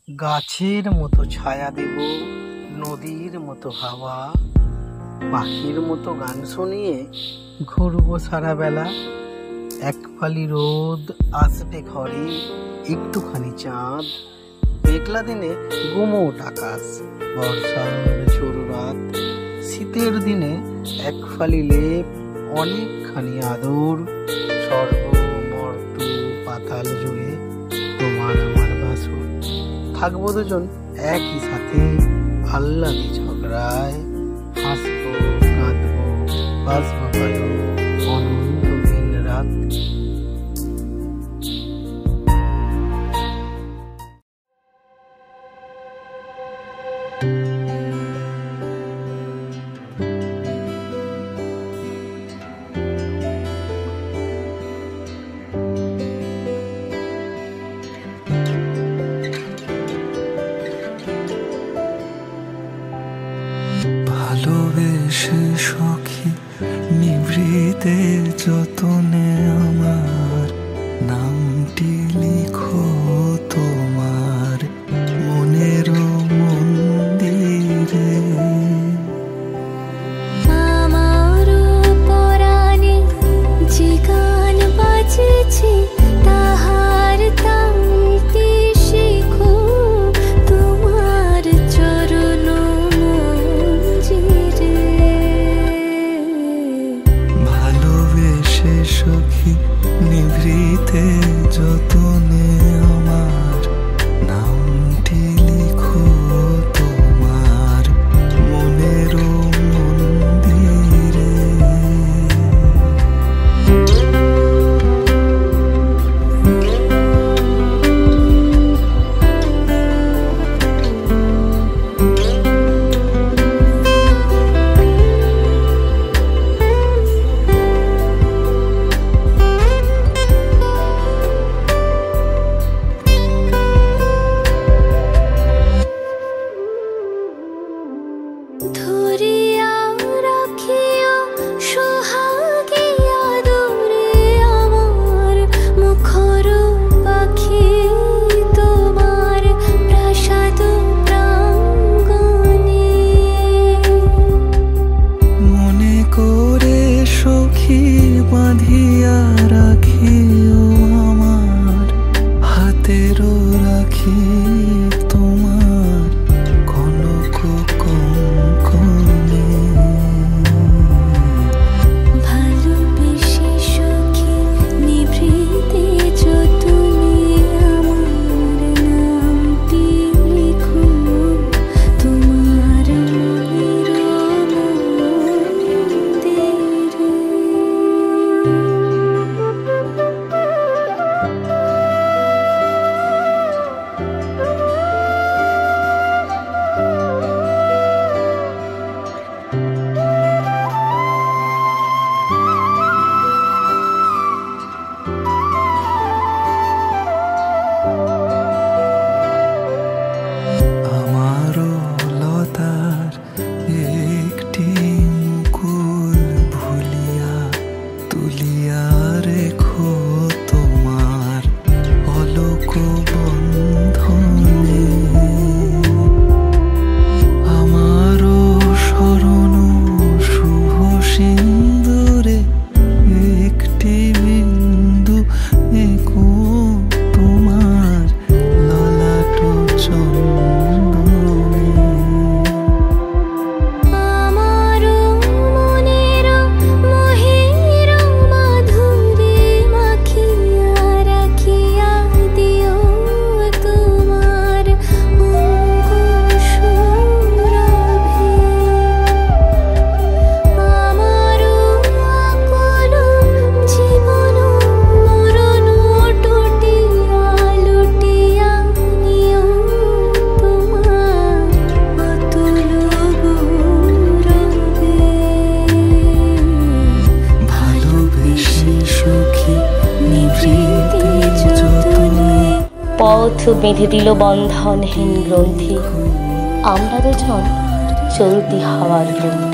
গাছের মতো ছায়া দেব, নদীর মতো হাওয়া, পাখির মতো গান শুনিয়ে ঘুরবো সারা বেলা। এক ফালি রোদ আসবে ঘরে, একটুখানি চাঁদ, মেঘলা দিনে গুমোট আকাশ, বর্ষার ঝোড়ো রাত, শীতের দিনে এক ফালি লেপ, অনেকখানি আদর, স্বর্গ মর্ত পাতাল জুড়ে তোমার আমার বাসর। থাকবো দুজন একই সাথে, আহ্লাদে ঝগড়ায়, হাসবো কাঁদবো বাসবো ভালো অনন্ত দিন রাত। ভালোবেসে সখী নিভৃতে যতনে আমার নামটি লিখো তোমার মনের মন্দিরে। আমার পরাণে যে গান বাজেছে তাহার তালটি শিখো তোমার চরণ মঞ্জিরে। ভালোবেসে সখী নিভৃতে যতনে আমার নামটি লিখো তোমার মনের মন্দিরে। ধরিয়া রাখিও সোহাগী আদরে আমার মুখর পাখি তোমার প্রাসাদ প্রাঙ্গণে। মনে করে সখী বাঁধিয়া রাখিও আমার হাতেরও রাখি তোমার কনক কঙ্কণে। ভালোবেসে সখী নিভৃতে যতনে আমার নামটি লিখো তোমার মনের মন্দিরে। আমারও লতার একটি মুকুল ভুলিয়া তুলিয়া রেখো তোমার অলোক বন্ধনে। আমারও শরণ শুভ সিন্দুরে একটি বিন্দু এঁকো তোমার ললাট চন্দনে। আমার মনের মোহের মাধুরী মাখিয়া রাখিয়া দিও তোমার অঙ্গসুরভে। আমার আপন জীবন মরণ টুটিয়া লুটিয়া নিও তোমার অতুল গৌরবে। ভালোবেসে সখী নিভৃতে যতনে পথ বেঁধে দিল বন্ধনহীন গ্রন্থি, আমরা দুজন চলতি হাওয়ার বন্ধু।